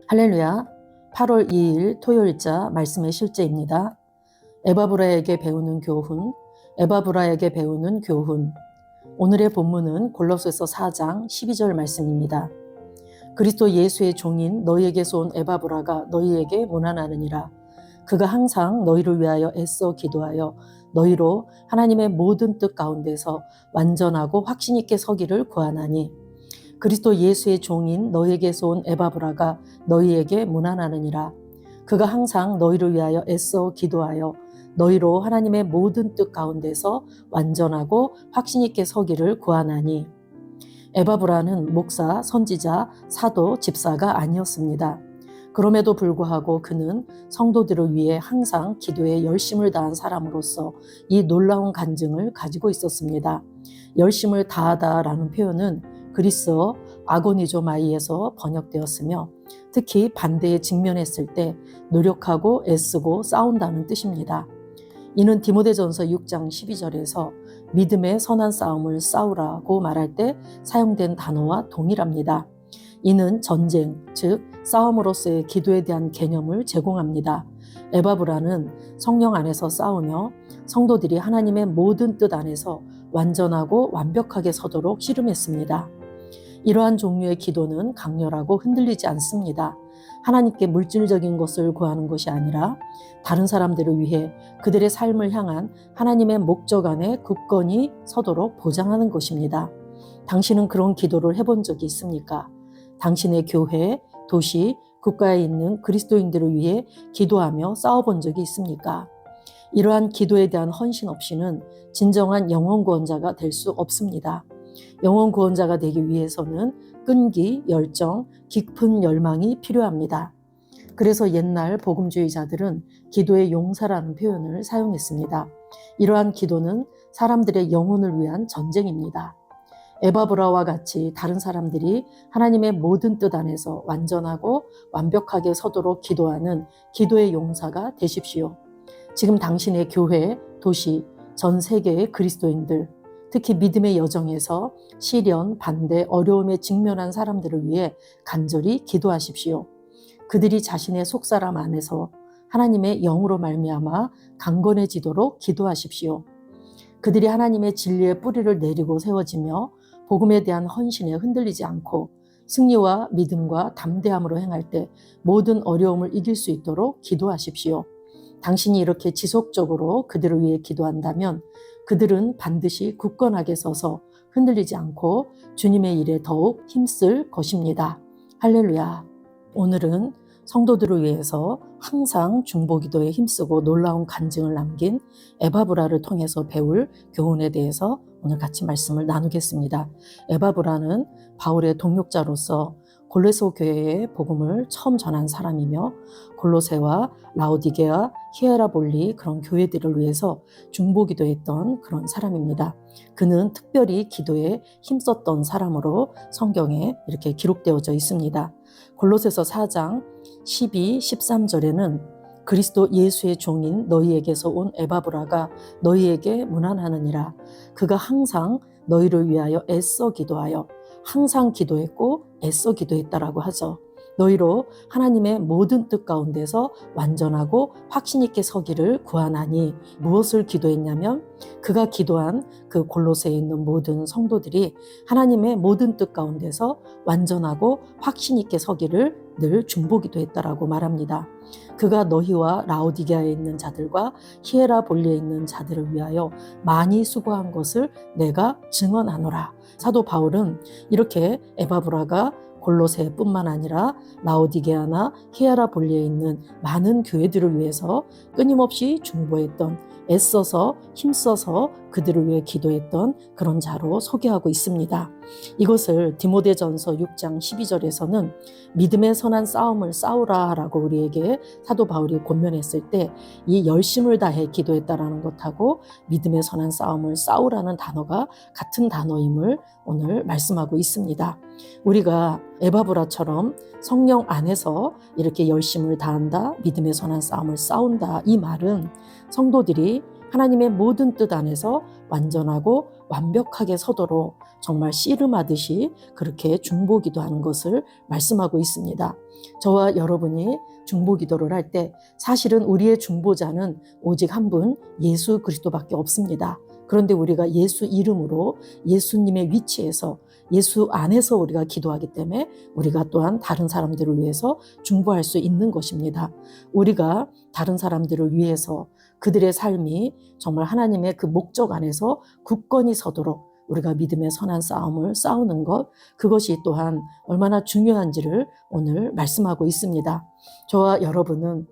할렐루야. 8월 2일 토요일자 말씀의 실제입니다. 에바브라에게 배우는 교훈, 에바브라에게 배우는 교훈. 오늘의 본문은 골로새서 4장 12절 말씀입니다. 그리스도 예수의 종인 너희에게서 온 에바브라가 너희에게 문안하느니라. 그가 항상 너희를 위하여 애써 기도하여 너희로 하나님의 모든 뜻 가운데서 완전하고 확신 있게 서기를 구하나니 그리스도 예수의 종인 너희에게서 온 에바브라가 너희에게 문안하느니라. 그가 항상 너희를 위하여 애써 기도하여 너희로 하나님의 모든 뜻 가운데서 완전하고 확신 있게 서기를 구하나니. 에바브라는 목사, 선지자, 사도, 집사가 아니었습니다. 그럼에도 불구하고 그는 성도들을 위해 항상 기도에 열심을 다한 사람으로서 이 놀라운 간증을 가지고 있었습니다. 열심을 다하다라는 표현은 그리스어 아고니조마이에서 번역되었으며 특히 반대에 직면했을 때 노력하고 애쓰고 싸운다는 뜻입니다. 이는 디모데전서 6장 12절에서 믿음의 선한 싸움을 싸우라고 말할 때 사용된 단어와 동일합니다. 이는 전쟁, 즉 싸움으로서의 기도에 대한 개념을 제공합니다. 에바브라는 성령 안에서 싸우며 성도들이 하나님의 모든 뜻 안에서 완전하고 완벽하게 서도록 씨름했습니다. 이러한 종류의 기도는 강렬하고 흔들리지 않습니다. 하나님께 물질적인 것을 구하는 것이 아니라 다른 사람들을 위해 그들의 삶을 향한 하나님의 목적 안에 굳건히 서도록 보장하는 것입니다. 당신은 그런 기도를 해본 적이 있습니까? 당신의 교회, 도시, 국가에 있는 그리스도인들을 위해 기도하며 싸워본 적이 있습니까? 이러한 기도에 대한 헌신 없이는 진정한 영혼 구원자가 될 수 없습니다. 영혼 구원자가 되기 위해서는 끈기, 열정, 깊은 열망이 필요합니다. 그래서 옛날 복음주의자들은 기도의 용사라는 표현을 사용했습니다. 이러한 기도는 사람들의 영혼을 위한 전쟁입니다. 에바브라와 같이 다른 사람들이 하나님의 모든 뜻 안에서 완전하고 완벽하게 서도록 기도하는 기도의 용사가 되십시오. 지금 당신의 교회, 도시, 전 세계의 그리스도인들, 특히 믿음의 여정에서 시련, 반대, 어려움에 직면한 사람들을 위해 간절히 기도하십시오. 그들이 자신의 속사람 안에서 하나님의 영으로 말미암아 강건해지도록 기도하십시오. 그들이 하나님의 진리의 뿌리를 내리고 세워지며 복음에 대한 헌신에 흔들리지 않고 승리와 믿음과 담대함으로 행할 때 모든 어려움을 이길 수 있도록 기도하십시오. 당신이 이렇게 지속적으로 그들을 위해 기도한다면 그들은 반드시 굳건하게 서서 흔들리지 않고 주님의 일에 더욱 힘쓸 것입니다. 할렐루야. 오늘은 성도들을 위해서 항상 중보기도에 힘쓰고 놀라운 간증을 남긴 에바브라를 통해서 배울 교훈에 대해서 오늘 같이 말씀을 나누겠습니다. 에바브라는 바울의 동역자로서 골로새 교회의 복음을 처음 전한 사람이며 골로새와 라오디게아, 히에라볼리 그런 교회들을 위해서 중보기도했던 그런 사람입니다. 그는 특별히 기도에 힘썼던 사람으로 성경에 이렇게 기록되어져 있습니다. 골로새서 4장 12, 13절에는 그리스도 예수의 종인 너희에게서 온 에바브라가 너희에게 문안하느니라. 그가 항상 너희를 위하여 애써 기도하여 항상 기도했고 애써 기도했다라고 하죠. 너희로 하나님의 모든 뜻 가운데서 완전하고 확신 있게 서기를 구하나니. 무엇을 기도했냐면 그가 기도한 그 골로새에 있는 모든 성도들이 하나님의 모든 뜻 가운데서 완전하고 확신 있게 서기를 늘 중보기도했다라고 말합니다. 그가 너희와 라오디게아에 있는 자들과 히에라볼리에 있는 자들을 위하여 많이 수고한 것을 내가 증언하노라. 사도 바울은 이렇게 에바브라가 골로새뿐만 아니라 라오디게아나 히에라볼리에 있는 많은 교회들을 위해서 끊임없이 중보했던, 애써서 힘써서 그들을 위해 기도했던 그런 자로 소개하고 있습니다. 이것을 디모데전서 6장 12절에서는 믿음의 선한 싸움을 싸우라라고 우리에게 사도 바울이 권면했을 때 이 열심을 다해 기도했다라는 것하고 믿음의 선한 싸움을 싸우라는 단어가 같은 단어임을 오늘 말씀하고 있습니다. 우리가 에바브라처럼 성령 안에서 이렇게 열심을 다한다, 믿음의 선한 싸움을 싸운다, 이 말은 성도들이 하나님의 모든 뜻 안에서 완전하고 완벽하게 서도록 정말 씨름하듯이 그렇게 중보기도하는 것을 말씀하고 있습니다. 저와 여러분이 중보기도를 할 때 사실은 우리의 중보자는 오직 한 분 예수 그리스도밖에 없습니다. 그런데 우리가 예수 이름으로 예수님의 위치에서 예수 안에서 우리가 기도하기 때문에 우리가 또한 다른 사람들을 위해서 중보할 수 있는 것입니다. 우리가 다른 사람들을 위해서 그들의 삶이 정말 하나님의 그 목적 안에서 굳건히 서도록 우리가 믿음의 선한 싸움을 싸우는 것, 그것이 또한 얼마나 중요한지를 오늘 말씀하고 있습니다. 저와 여러분은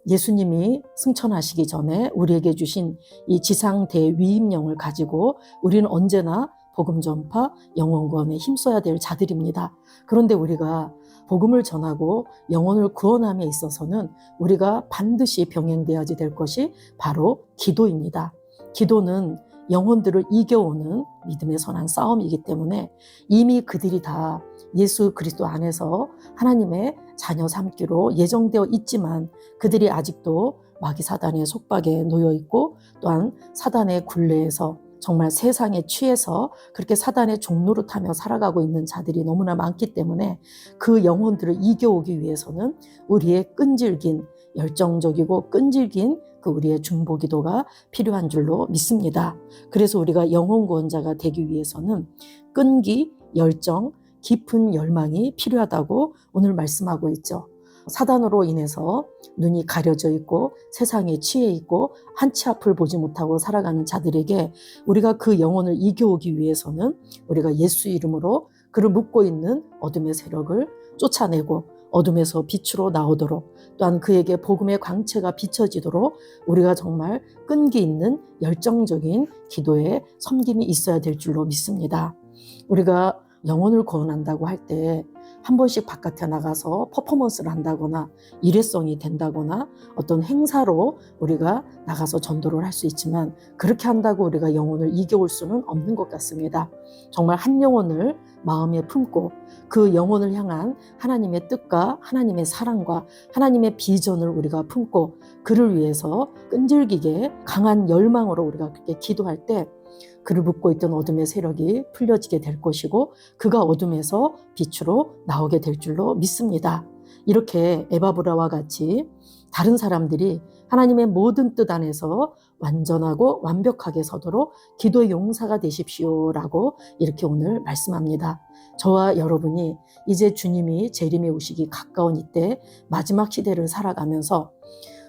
예수님이 승천하시기 전에 우리에게 주신 이 지상 대위임령을 가지고 우리는 언제나 복음 전파, 영혼 구원에 힘써야 될 자들입니다. 그런데 우리가 복음을 전하고 영혼을 구원함에 있어서는 우리가 반드시 병행되어야지 될 것이 바로 기도입니다. 기도는 영혼들을 이겨오는 믿음의 선한 싸움이기 때문에 이미 그들이 다 예수 그리스도 안에서 하나님의 자녀 삼기로 예정되어 있지만 그들이 아직도 마귀 사단의 속박에 놓여 있고 또한 사단의 굴레에서 정말 세상에 취해서 그렇게 사단의 종로를 타며 살아가고 있는 자들이 너무나 많기 때문에 그 영혼들을 이겨오기 위해서는 우리의 끈질긴 열정적이고 끈질긴 그 우리의 중보기도가 필요한 줄로 믿습니다. 그래서 우리가 영혼 구원자가 되기 위해서는 끈기, 열정, 깊은 열망이 필요하다고 오늘 말씀하고 있죠. 사단으로 인해서 눈이 가려져 있고 세상에 취해 있고 한치 앞을 보지 못하고 살아가는 자들에게 우리가 그 영혼을 이겨오기 위해서는 우리가 예수 이름으로 그를 묶고 있는 어둠의 세력을 쫓아내고 어둠에서 빛으로 나오도록 또한 그에게 복음의 광채가 비춰지도록 우리가 정말 끈기 있는 열정적인 기도에 섬김이 있어야 될 줄로 믿습니다. 우리가 영혼을 구원한다고 할 때 한 번씩 바깥에 나가서 퍼포먼스를 한다거나 일회성이 된다거나 어떤 행사로 우리가 나가서 전도를 할 수 있지만 그렇게 한다고 우리가 영혼을 이겨올 수는 없는 것 같습니다. 정말 한 영혼을 마음에 품고 그 영혼을 향한 하나님의 뜻과 하나님의 사랑과 하나님의 비전을 우리가 품고 그를 위해서 끈질기게 강한 열망으로 우리가 그렇게 기도할 때 그를 묶고 있던 어둠의 세력이 풀려지게 될 것이고 그가 어둠에서 빛으로 나오게 될 줄로 믿습니다. 이렇게 에바브라와 같이 다른 사람들이 하나님의 모든 뜻 안에서 완전하고 완벽하게 서도록 기도의 용사가 되십시오라고 이렇게 오늘 말씀합니다. 저와 여러분이 이제 주님이 재림에 오시기 가까운 이때 마지막 시대를 살아가면서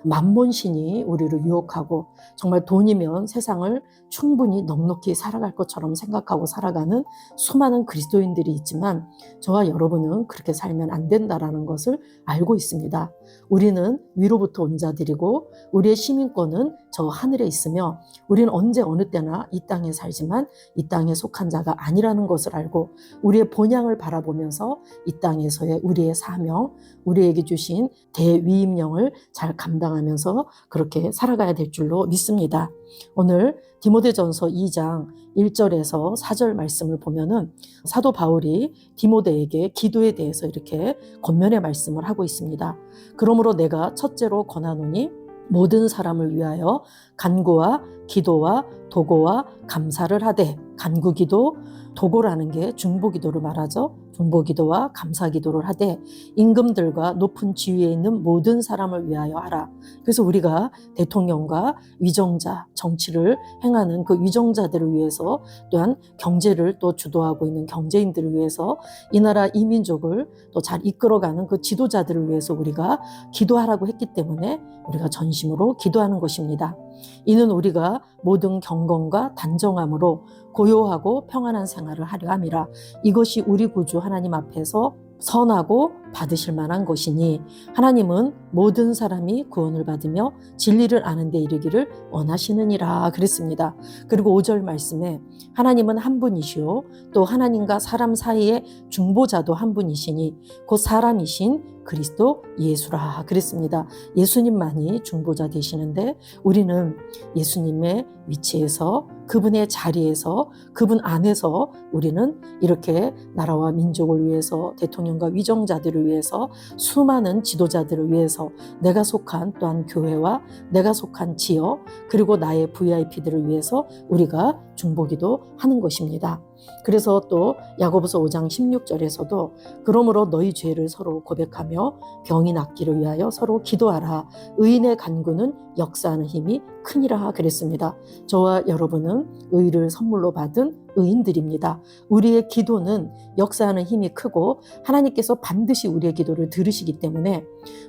만몬신이 우리를 유혹하고 정말 돈이면 세상을 충분히 넉넉히 살아갈 것처럼 생각하고 살아가는 수많은 그리스도인들이 있지만 저와 여러분은 그렇게 살면 안 된다라는 것을 알고 있습니다. 우리는 위로부터 온 자들이고 우리의 시민권은 저 하늘에 있으며 우리는 언제 어느 때나 이 땅에 살지만 이 땅에 속한 자가 아니라는 것을 알고 우리의 본향을 바라보면서 이 땅에서의 우리의 사명, 우리에게 주신 대위임령을 잘 감당하면서 그렇게 살아가야 될 줄로 믿습니다. 오늘 디모데전서 2장 1절에서 4절 말씀을 보면은 사도 바울이 디모데에게 기도에 대해서 이렇게 권면의 말씀을 하고 있습니다. 그러므로 내가 첫째로 권하노니 모든 사람을 위하여 간구와 기도와 도고와 감사를 하되, 간구기도, 도고라는 게 중보기도를 말하죠. 중보기도와 감사기도를 하되 임금들과 높은 지위에 있는 모든 사람을 위하여 하라. 그래서 우리가 대통령과 위정자, 정치를 행하는 그 위정자들을 위해서 또한 경제를 또 주도하고 있는 경제인들을 위해서 이 나라 이 민족을 또 잘 이끌어가는 그 지도자들을 위해서 우리가 기도하라고 했기 때문에 우리가 전심으로 기도하는 것입니다. 이는 우리가 모든 경건과 단정함으로 고요하고 평안한 생활을 하려 함이라. 이것이 우리 구주 하나님 앞에서 선하고 받으실 만한 것이니 하나님은 모든 사람이 구원을 받으며 진리를 아는 데 이르기를 원하시느니라 그랬습니다. 그리고 5절 말씀에 하나님은 한 분이시오 또 하나님과 사람 사이의 중보자도 한 분이시니 곧 사람이신 그리스도 예수라 그랬습니다. 예수님만이 중보자 되시는데 우리는 예수님의 위치에서 그분의 자리에서 그분 안에서 우리는 이렇게 나라와 민족을 위해서 대통령과 위정자들을 위해서 수많은 지도자들을 위해서 내가 속한 또한 교회와 내가 속한 지역 그리고 나의 VIP들을 위해서 우리가 중보기도 하는 것입니다. 그래서 또 야고보서 5장 16절에서도 그러므로 너희 죄를 서로 고백하며 병이 낫기를 위하여 서로 기도하라. 의인의 간구는 역사하는 힘이 크니라 그랬습니다. 저와 여러분은 의를 선물로 받은 의인들입니다. 우리의 기도는 역사하는 힘이 크고 하나님께서 반드시 우리의 기도를 들으시기 때문에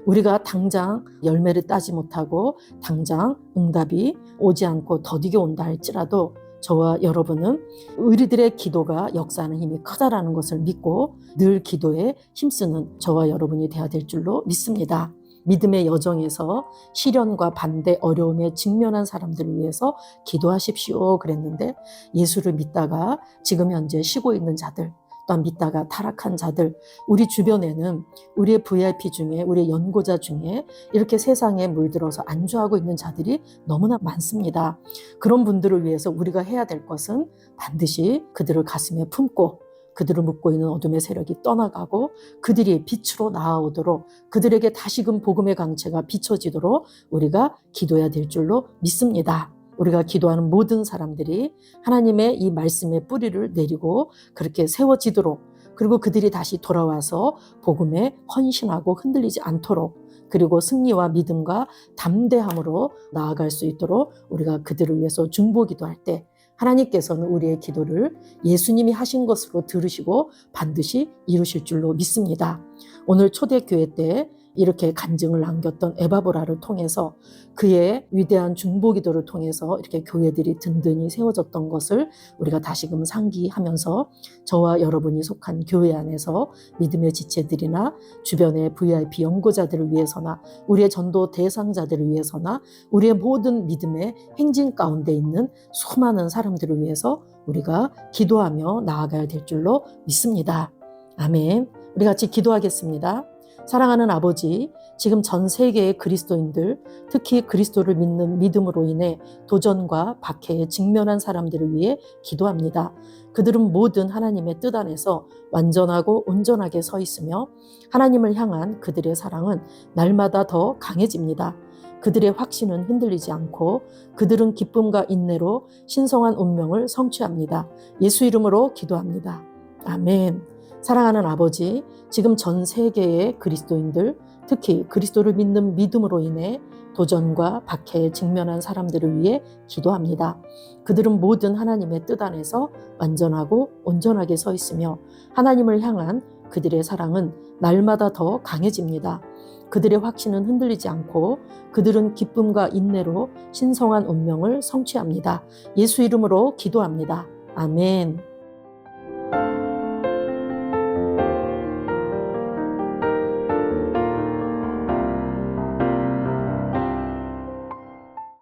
우리가 당장 열매를 따지 못하고 당장 응답이 오지 않고 더디게 온다 할지라도 저와 여러분은 우리들의 기도가 역사하는 힘이 크다라는 것을 믿고 늘 기도에 힘쓰는 저와 여러분이 되어야 될 줄로 믿습니다. 믿음의 여정에서 시련과 반대, 어려움에 직면한 사람들을 위해서 기도하십시오 그랬는데 예수를 믿다가 지금 현재 쉬고 있는 자들, 또한 믿다가 타락한 자들, 우리 주변에는 우리의 VIP 중에 우리의 연고자 중에 이렇게 세상에 물들어서 안주하고 있는 자들이 너무나 많습니다. 그런 분들을 위해서 우리가 해야 될 것은 반드시 그들을 가슴에 품고 그들을 묶고 있는 어둠의 세력이 떠나가고 그들이 빛으로 나아오도록 그들에게 다시금 복음의 강체가 비춰지도록 우리가 기도해야 될 줄로 믿습니다. 우리가 기도하는 모든 사람들이 하나님의 이 말씀의 뿌리를 내리고 그렇게 세워지도록 그리고 그들이 다시 돌아와서 복음에 헌신하고 흔들리지 않도록 그리고 승리와 믿음과 담대함으로 나아갈 수 있도록 우리가 그들을 위해서 중보기도할 때 하나님께서는 우리의 기도를 예수님이 하신 것으로 들으시고 반드시 이루실 줄로 믿습니다. 오늘 초대교회 때 이렇게 간증을 남겼던 에바브라를 통해서 그의 위대한 중보기도를 통해서 이렇게 교회들이 든든히 세워졌던 것을 우리가 다시금 상기하면서 저와 여러분이 속한 교회 안에서 믿음의 지체들이나 주변의 VIP 연고자들을 위해서나 우리의 전도 대상자들을 위해서나 우리의 모든 믿음의 행진 가운데 있는 수많은 사람들을 위해서 우리가 기도하며 나아가야 될 줄로 믿습니다. 아멘. 우리 같이 기도하겠습니다. 사랑하는 아버지, 지금 전 세계의 그리스도인들, 특히 그리스도를 믿는 믿음으로 인해 도전과 박해에 직면한 사람들을 위해 기도합니다. 그들은 모든 하나님의 뜻 안에서 완전하고 온전하게 서 있으며 하나님을 향한 그들의 사랑은 날마다 더 강해집니다. 그들의 확신은 흔들리지 않고 그들은 기쁨과 인내로 신성한 운명을 성취합니다. 예수 이름으로 기도합니다. 아멘. 사랑하는 아버지, 지금 전 세계의 그리스도인들, 특히 그리스도를 믿는 믿음으로 인해 도전과 박해에 직면한 사람들을 위해 기도합니다. 그들은 모든 하나님의 뜻 안에서 완전하고 온전하게 서 있으며 하나님을 향한 그들의 사랑은 날마다 더 강해집니다. 그들의 확신은 흔들리지 않고 그들은 기쁨과 인내로 신성한 운명을 성취합니다. 예수 이름으로 기도합니다. 아멘.